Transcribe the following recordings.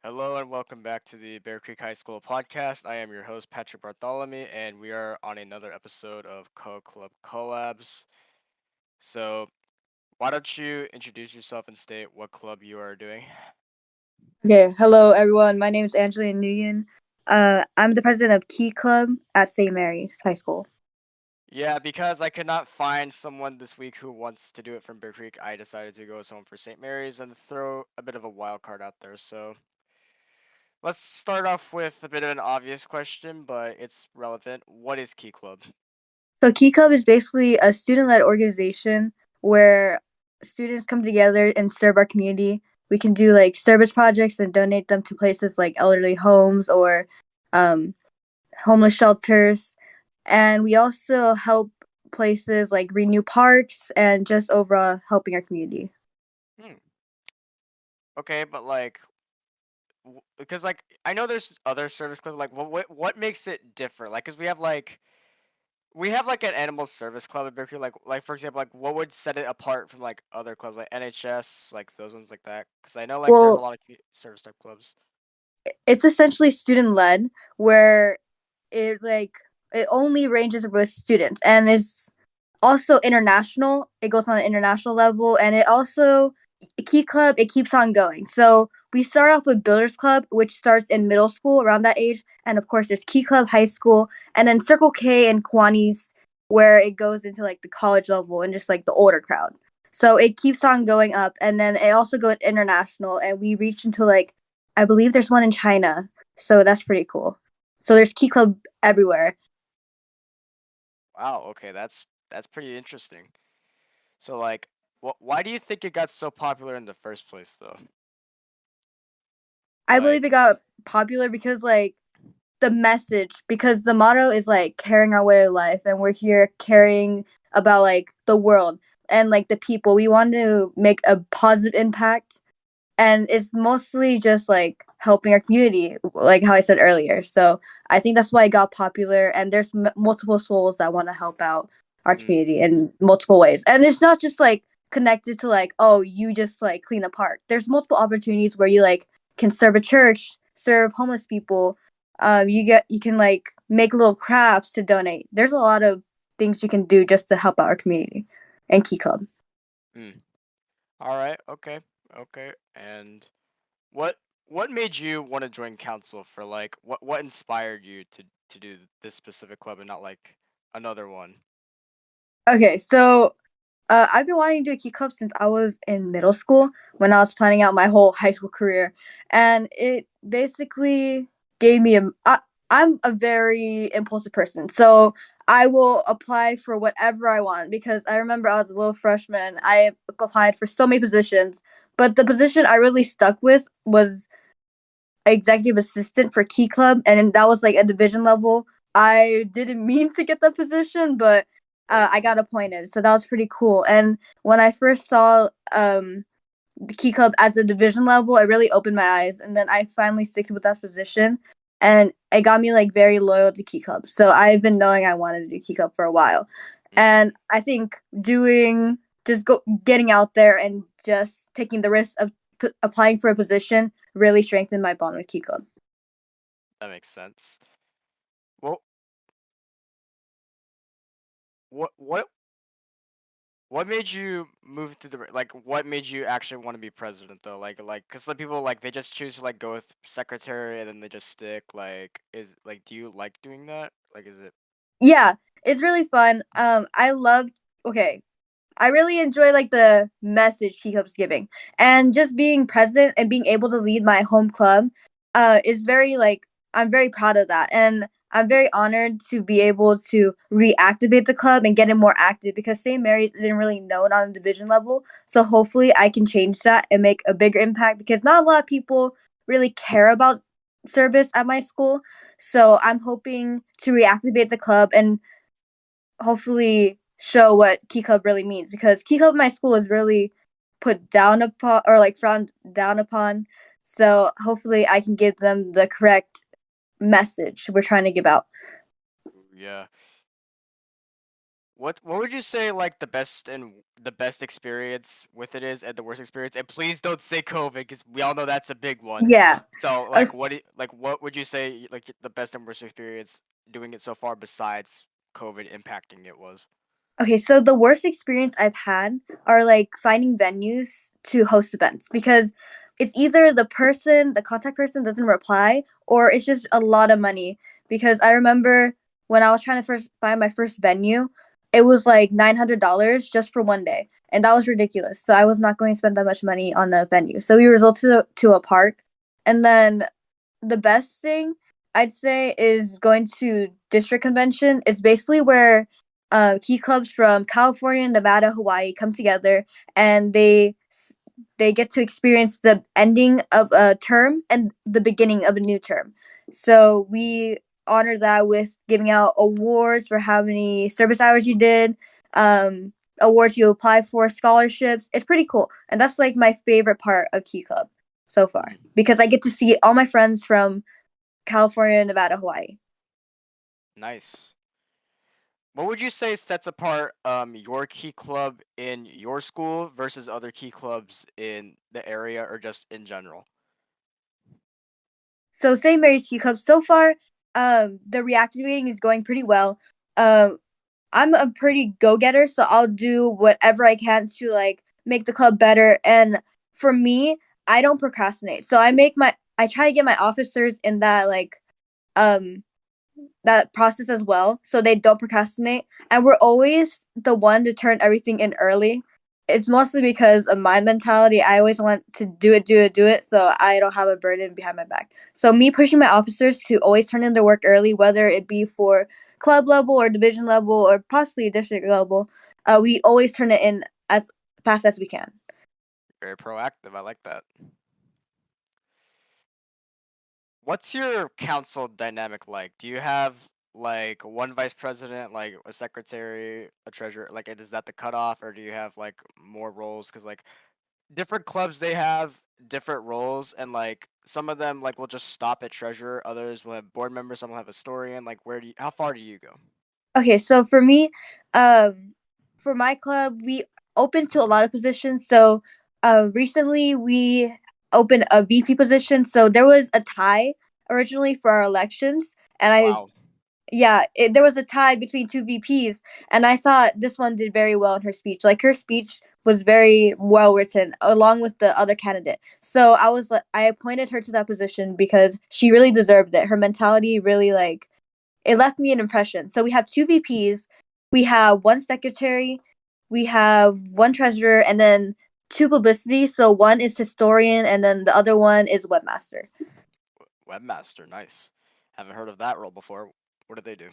Hello and welcome back to the Bear Creek High School podcast. I am your host, Patrick Bartholomew, and we are on another episode of Co-Club-Collabs. So, why don't you introduce yourself and state what club you are doing? Okay, hello everyone. My name is Angelina Nguyen. I'm the president of Key Club at St. Mary's High School. Yeah, because I could not find someone this week who wants to do it from Bear Creek, I decided to go with someone for St. Mary's and throw a bit of a wild card out there. So, let's start off with a bit of an obvious question, but it's relevant. What is Key Club? So Key Club is basically a student-led organization where students come together and serve our community. We can do like service projects and donate them to places like elderly homes or um, homeless shelters, and we also help places like renew parks and just overall helping our community. Hmm. Okay, but because I know there's other service clubs. Like, what makes it different? Like, cause we have like an animal service club at Berkeley. Like for example, like what would set it apart from like other clubs like NHS, like those ones like that? Cause I know like there's a Well, lot of service type clubs. it's essentially student-led where it only ranges with students and is also international. It goes on an international level, and it also Key Club. It keeps on going. So we start off with Builders Club, which starts in middle school around that age, and of course there's Key Club High School, and then Circle K and Kiwanis, where it goes into like the college level and just like the older crowd. So it keeps on going up, and then it also goes international, and we reach into like I believe there's one in China, so that's pretty cool. So there's Key Club everywhere. Wow. Okay, that's pretty interesting. So like, why do you think it got so popular in the first place though? I believe it Like, got popular because like the message, because the motto is like carrying our way of life, and we're here caring about like the world and like the people. We want to make a positive impact, and it's mostly just like helping our community, like how I said earlier. So I think that's why it got popular, and there's multiple souls that want to help out our mm, community in multiple ways, and it's not just like connected to like, oh, you just like clean a park. There's multiple opportunities where you like can serve a church, serve homeless people. You can like make little crafts to donate. There's a lot of things you can do just to help out our community and Key Club. mm. All right. Okay. Okay. And What what made you want to join council for like what inspired you to do this specific club and not like another one? Okay, so I've been wanting to do a Key Club since I was in middle school when I was planning out my whole high school career, and it basically gave me I'm a very impulsive person, so I will apply for whatever I want because I remember I was a little freshman. I applied for so many positions, but the position I really stuck with was executive assistant for Key Club, and that was like a division level. I didn't mean to get that position, but Right. I got appointed, so that was pretty cool. And when I first saw the Key Club as the division level, it really opened my eyes. And then I finally stick with that position, and it got me like very loyal to Key Club. So I've been knowing I wanted to do Key Club for a while, Mm, and I think doing just getting out there and just taking the risk of applying for a position really strengthened my bond with Key Club. that makes sense. Well, what what made you move to the like what made you actually want to be president though? Like cuz some people like they just choose to like go with secretary and then they just stick like is like do you like doing that? Like is it Yeah, it's really fun. Okay, I really enjoy like the message he keeps giving, and just being present and being able to lead my home club, is very like I'm very proud of that, and I'm very honored to be able to reactivate the club and get it more active because St. Mary's isn't really known on the division level. So hopefully I can change that and make a bigger impact because not a lot of people really care about service at my school. So I'm hoping to reactivate the club and hopefully show what Key Club really means because Key Club in my school is really put down upon or like frowned down upon. So hopefully I can give them the correct message we're trying to give out. yeah. What would you say like the best experience with it is, and the worst experience? And please don't say COVID, because we all know that's a big one. Yeah. So Uh, like what would you say like the best and worst experience doing it so far besides COVID impacting it was? Okay, so the worst experience I've had are like finding venues to host events because it's either the contact person doesn't reply, or it's just a lot of money. Because I remember when I was trying to first find my first venue, it was like $900 just for one day. And that was ridiculous. So I was not going to spend that much money on the venue. So we resulted to a park. And then the best thing I'd say is going to district convention. It's basically where key clubs from California, Nevada, Hawaii come together, and they get to experience the ending of a term and the beginning of a new term. So we honor that with giving out awards for how many service hours you did, awards you apply for, scholarships. It's pretty cool, and that's like my favorite part of Key Club so far Mm, because I get to see all my friends from California, Nevada, Hawaii. nice. What would you say sets apart your key club in your school versus other key clubs in the area or just in general? So St. Mary's Key Club so far, the reactivating is going pretty well. Um, I'm a pretty go getter, so I'll do whatever I can to like make the club better. And for me, I don't procrastinate. So I try to get my officers in um that process as well, so they don't procrastinate. And we're always the one to turn everything in early. It's mostly because of my mentality. I always want to do it, do it, do it, so I don't have a burden behind my back. So me pushing my officers to always turn in their work early, whether it be for club level or division level or possibly district level, we always turn it in as fast as we can. Very proactive. I like that. What's your council dynamic like? Do you have like one vice president, like a secretary, a treasurer? Like, is that the cutoff, or do you have like more roles? Because like different clubs, they have different roles, and like some of them like will just stop at treasurer. Others will have board members. Some will have historian. Like, how far do you go? Okay, so for me, um, for my club, we open to a lot of positions. So, recently we opened a VP position. So there was a tie originally for our elections, and Wow. there was a tie between two VPs, and I thought this one did very well in her speech. Like her speech was very well written, along with the other candidate. So I appointed her to that position because she really deserved it. Her mentality really it left me an impression. So we have two VPs, we have one secretary, we have one treasurer, and then two publicity. So one is historian, and then the other one is webmaster. Webmaster, nice. Haven't heard of that role before. What do they do?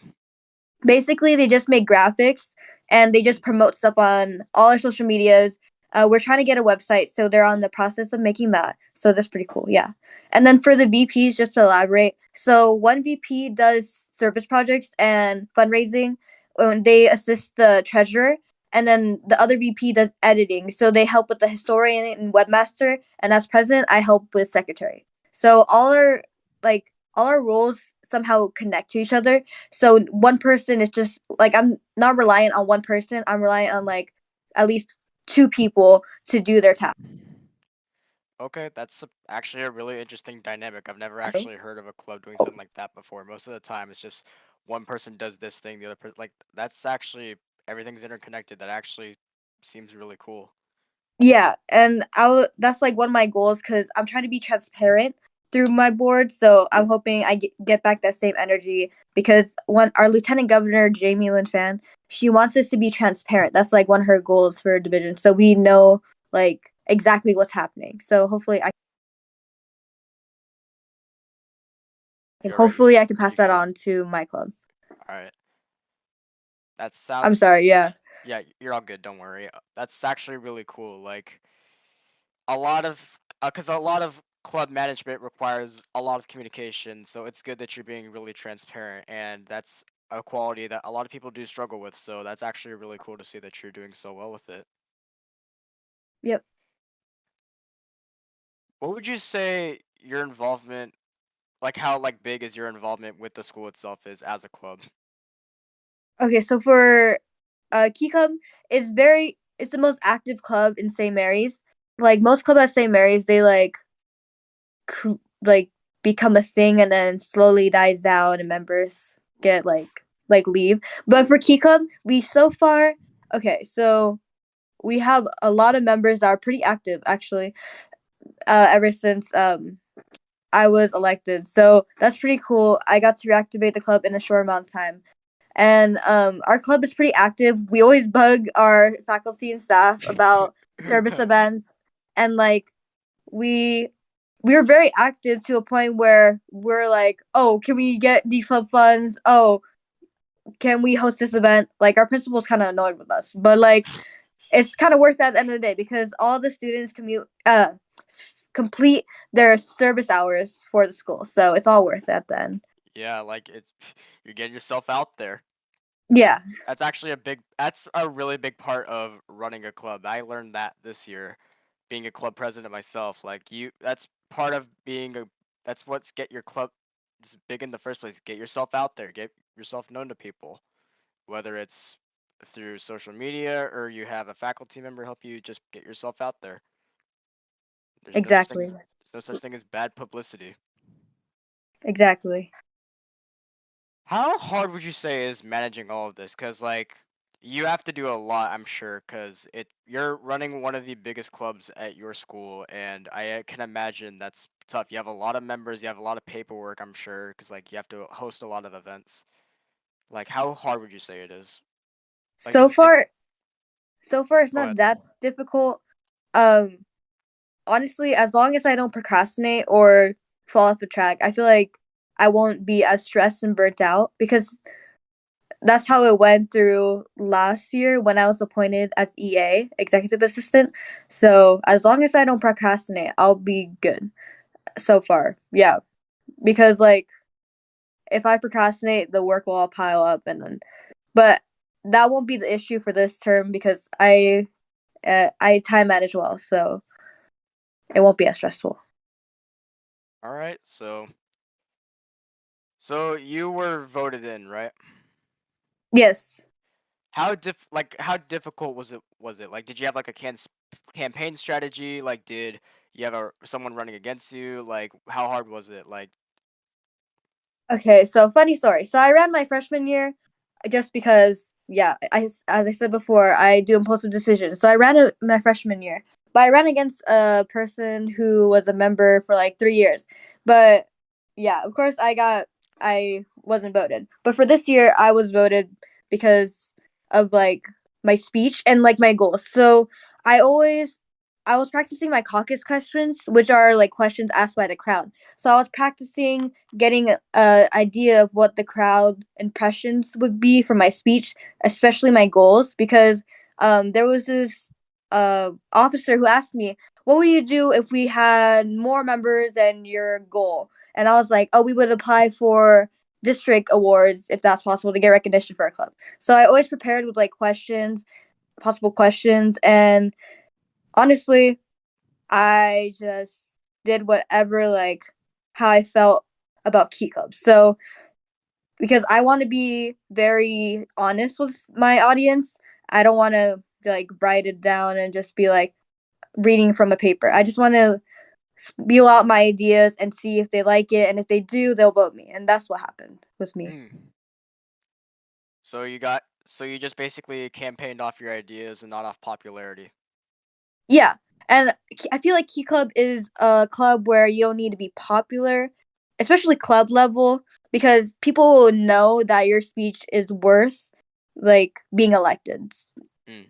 Basically, they just make graphics and they just Mm, promote stuff on all our social medias. We're trying to get a website, so they're on the process of making that. So that's pretty cool, yeah. And then for the VPs, just to elaborate, so one VP does service projects and fundraising. They assist the treasurer, and then the other VP does editing. So they help with the historian and webmaster, and as president, I help with secretary. So all our roles somehow connect to each other, so one person is just like I'm not reliant on one person. I'm reliant on like at least two people to do their task. okay, that's actually a really interesting dynamic. I've never actually heard of a club doing something like that before. Most of the time, it's just one person does this thing, the other person like that's actually everything's interconnected. That actually seems really cool. Yeah, and that's like one of my goals because I'm trying to be transparent through my board. So I'm hoping I get back that same energy because when our Lieutenant Governor Jamie Lynn Fan, she wants us to be transparent. That's like one of her goals for division, so we know like exactly what's happening. So You're right. hopefully I can pass You that got it. on to my club. All right. That I'm sounds. sorry. Yeah. Yeah, you're all good. Don't worry. That's actually really cool. Like a lot of, because a lot of club management requires a lot of communication. So it's good that you're being really transparent, and that's a quality that a lot of people do struggle with. So that's actually really cool to see that you're doing so well with it. Yep. What would you say your involvement, like how like big is your involvement with the school itself is as a club? Okay, so for Key Club is very it's the most active club in St. Mary's. Like most club at St. Mary's, they like become a thing and then slowly dies down and members get like leave. But for Key Club, we so far okay, so we have a lot of members that are pretty active actually. Ever since I was elected, so that's pretty cool. I got to reactivate the club in a short amount of time. And our club is pretty active. We always bug our faculty and staff about service events, and like we we're very active to a point where we're like, oh, can we get these club funds? Oh, can we host this event? Like our principal's kind of annoyed with us, but like it's kind of worth it at the end of the day because all the students complete their service hours for the school, so it's all worth it at the end. Yeah, like it's you're getting yourself out there. Yeah, That's actually that's a really big part of running a club. I learned that this year, being a club president myself. Like that's part of being a that's what's get your club it's big in the first place. Get yourself out there, get yourself known to people, whether it's through social media or you have a faculty member help you just get yourself out there. exactly, There's no such thing as bad publicity. exactly. How hard would you say is managing all of this? Cause like you have to do a lot, I'm sure, cause you're running one of the biggest clubs at your school, and I can imagine that's tough. You have a lot of members, you have a lot of paperwork, I'm sure, cause like you have to host a lot of events. Like how hard would you say it is? Like So far, it's go not ahead. that difficult. Um, Honestly, as long as I don't procrastinate or fall off the track, I feel like I won't be as stressed and burnt out because that's how it went through last year when I was appointed as EA, executive assistant. So as long as I don't procrastinate, I'll be good so far. Yeah, because like if I procrastinate, the work will all pile up, and then but that won't be the issue for this term because I time manage well, so it won't be as stressful. All right, so you were voted in, right? Yes. How difficult was it? Like did you have like a campaign strategy? Like did you have someone running against you? Like how hard was it? Like Okay, so funny story. So I ran my freshman year just because, yeah, as I said before, I do impulsive decisions. So I ran my freshman year, but I ran against a person who was a member for like 3 years. But yeah, of course, I wasn't voted. But for this year, I was voted because of like my speech and like my goals. So I always I was practicing my caucus questions, which are like questions asked by the crowd. So I was practicing getting a idea of what the crowd impressions would be for my speech, especially my goals, because there was this officer who asked me, "What would you do if we had more members than your goal?" And I was like, "Oh, we would apply for district awards if that's possible to get recognition for our club." So I always prepared with like questions, possible questions, and honestly, I just did whatever like how I felt about key clubs. So because I want to be very honest with my audience, I don't want to like write it down and just be like reading from a paper. I just want to spew out my ideas and see if they like it, and if they do, they'll vote me. And that's what happened with me. mm. So you just basically campaigned off your ideas and not off popularity. Yeah. And I feel like Key Club is a club where you don't need to be popular, especially club level, because people will know that your speech is worth like being elected. Mm.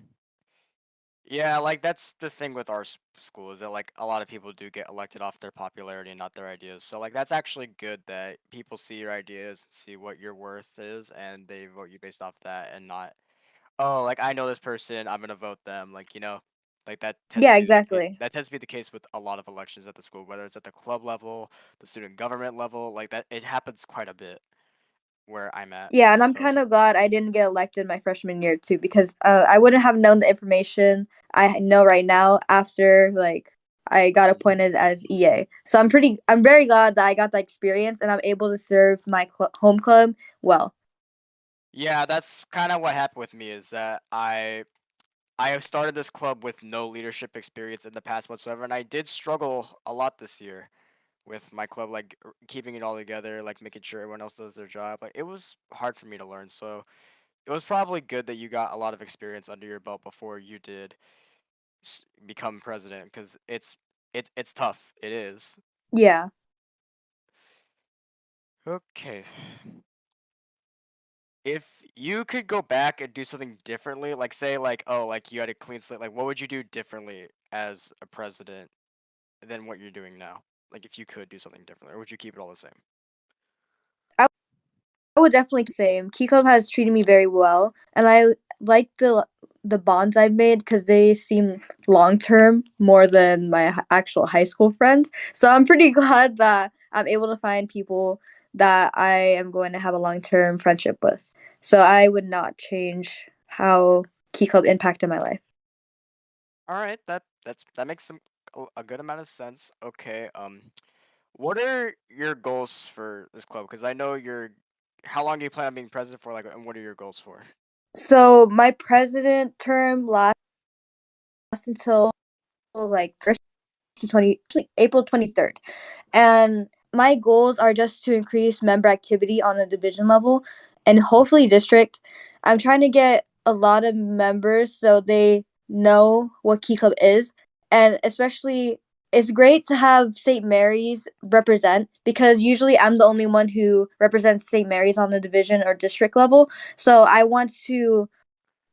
Yeah, like that's the thing with our school is that like a lot of people do get elected off their popularity and not their ideas. So like that's actually good that people see your ideas and see what your worth is and they vote you based off that and not, oh, like I know this person, I'm gonna vote them. Like, like Yeah, exactly. that tends to be the case with a lot of elections at the school, whether it's at the club level, the student government level, like that it happens quite a bit where I'm at. Yeah, and I'm So kind of glad I didn't get elected my freshman year too, because I wouldn't have known the information I know right now after like I got appointed as EA. So I'm very glad that I got that experience and I'm able to serve my home club well. Yeah, that's kind of what happened with me is that I have started this club with no leadership experience in the past whatsoever, and I did struggle a lot this year with my club, like keeping it all together, like making sure everyone else does their job. Like it was hard for me to learn, so it was probably good that you got a lot of experience under your belt before you did become president, because it's tough. It is. Yeah. Okay. If you could go back and do something differently, like say like oh like you had a clean slate, like what would you do differently as a president than what you're doing now? Like if you could do something differently, or would you keep it all the same? I would definitely say Key Club has treated me very well, and I like the bonds I've made because they seem long term more than my actual high school friends. So I'm pretty glad that I'm able to find people that I am going to have a long term friendship with. So I would not change how Key Club impacted my life. All right, that makes some a good amount of sense. Okay, what are your goals for this club? Because I know you're. How long do you plan on being president for? Like, and what are your goals for? So my president term lasts until like 20, April 23rd. And my goals are just to increase member activity on a division level and hopefully district. I'm trying to get a lot of members so they know what Key Club is. And especially, it's great to have St. Mary's represent because usually I'm the only one who represents St. Mary's on the division or district level. So I want to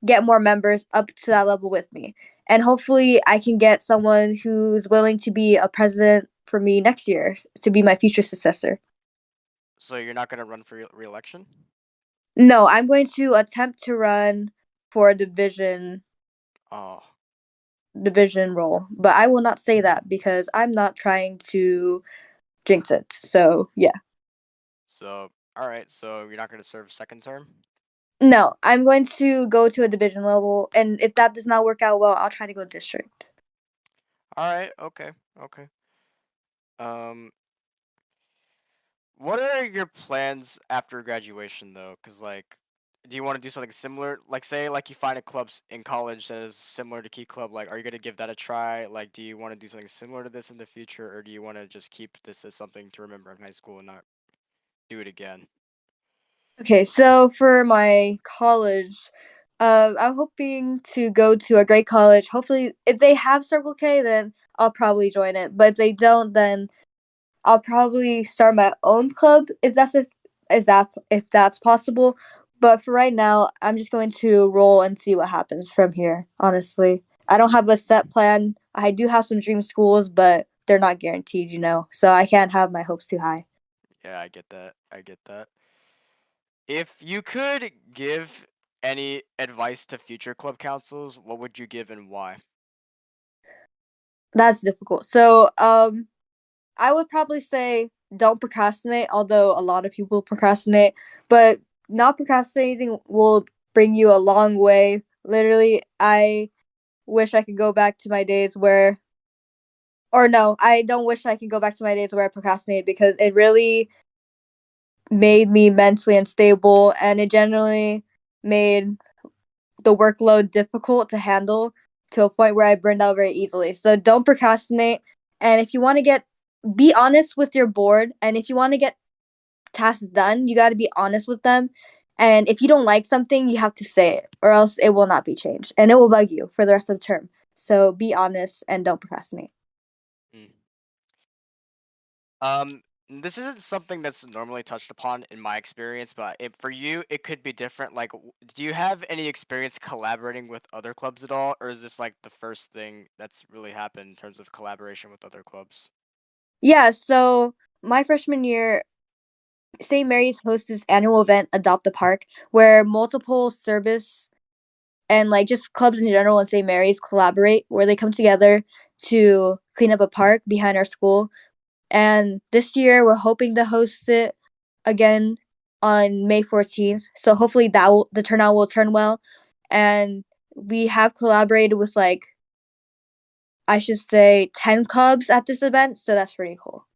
get more members up to that level with me. And hopefully I can get someone who's willing to be a president for me next year to be my future successor. So you're not gonna run for re-election? No, I'm going to attempt to run for a Oh, division role, but I will not say that because I'm not trying to jinx it. So, yeah. so all right. So you're not gonna serve second term? No, I'm going to go to a division level and if that does not work out well, I'll try to go district. All right. Okay. Okay. Um, what are your plans after graduation though? Cause like, do you want to do something similar? Like, say, like you find a club in college that is similar to Key Club. Like, are you gonna give that a try? Like, do you want to do something similar to this in the future, or do you want to just keep this as something to remember in high school and not do it again? Okay, so for my college, I'm hoping to go to a great college. Hopefully, if they have Circle K, then I'll probably join it. But if they don't, then I'll probably start my own club if that's possible. But for right now, I'm just going to roll and see what happens from here. Honestly, I don't have a set plan. I do have some dream schools, but they're not guaranteed, so I can't have my hopes too high. Yeah, I get that. I get that. If you could give any advice to future club councils, what would you give and why? That's difficult. So, I would probably say don't procrastinate, although a lot of people procrastinate, but not procrastinating will bring you a long way. Literally, I wish I could go back to my days where, or no, I don't wish I could go back to my days where I procrastinated because it really made me mentally unstable and it generally made the workload difficult to handle to a point where I burned out very easily. So don't procrastinate. And if you want to be honest with your board. And if you want to get tasks done, you got to be honest with them. And if you don't like something, you have to say it, or else it will not be changed, and it will bug you for the rest of the term. So be honest and don't procrastinate. Mm. This isn't something that's normally touched upon in my experience, but for you, it could be different. Like, do you have any experience collaborating with other clubs at all, or is this like the first thing that's really happened in terms of collaboration with other clubs? Yeah. So my freshman year, St. Mary's hosts this annual event, Adopt a Park, where multiple service and like just clubs in general in St. Mary's collaborate, where they come together to clean up a park behind our school. And this year, we're hoping to host it again on May 14th. So hopefully the turnout will turn well. And we have collaborated with like I should say 10 clubs at this event, so that's pretty cool.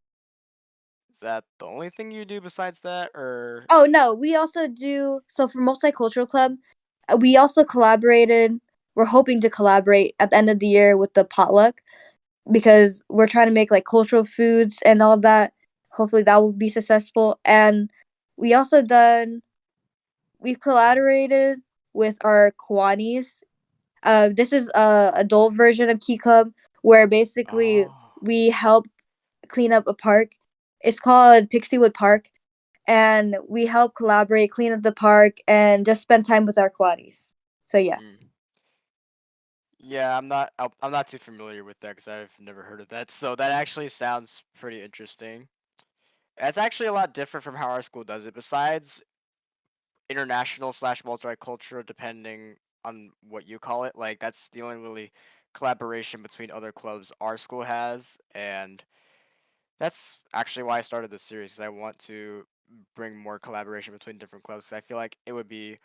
Is that the only thing you do besides that, or? Oh no, we also do so for Multicultural Club. We also collaborated. We're hoping to collaborate at the end of the year with the potluck because we're trying to make like cultural foods and all that. Hopefully that will be successful. And we also done we've collaborated with our Kiwanis. This is a adult version of Key Club where basically Oh. we help clean up a park. It's called Pixiewood Park, and we help collaborate, clean up the park, and just spend time with our Kiwanis. So yeah. Mm. Yeah, I'm not too familiar with that because I've never heard of that. So that actually sounds pretty interesting. It's actually a lot different from how our school does it. Besides international slash multicultural, depending on what you call it, like that's the only really collaboration between other clubs our school has, and that's actually why I started this series. 'Cause I want to bring more collaboration between different clubs. 'Cause I feel like it would be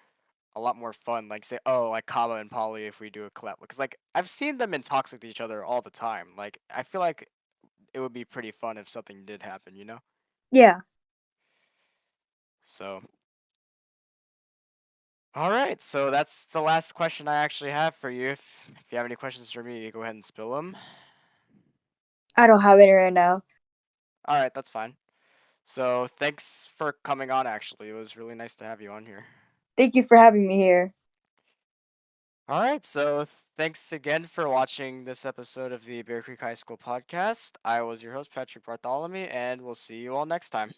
a lot more fun. Like say, oh, like Kaba and Polly, if we do a collab, because like I've seen them in talks with each other all the time. Like I feel like it would be pretty fun if something did happen, you know? Yeah. So, all right. So that's the last question I actually have for you. If you have any questions for me, go ahead and spill them. I don't have any right now. All right, that's fine. So thanks for coming on. Actually, it was really nice to have you on here. Thank you for having me here. All right, so thanks again for watching this episode of the Bear Creek High School podcast. I was your host, Patrick Bartholomew, and we'll see you all next time.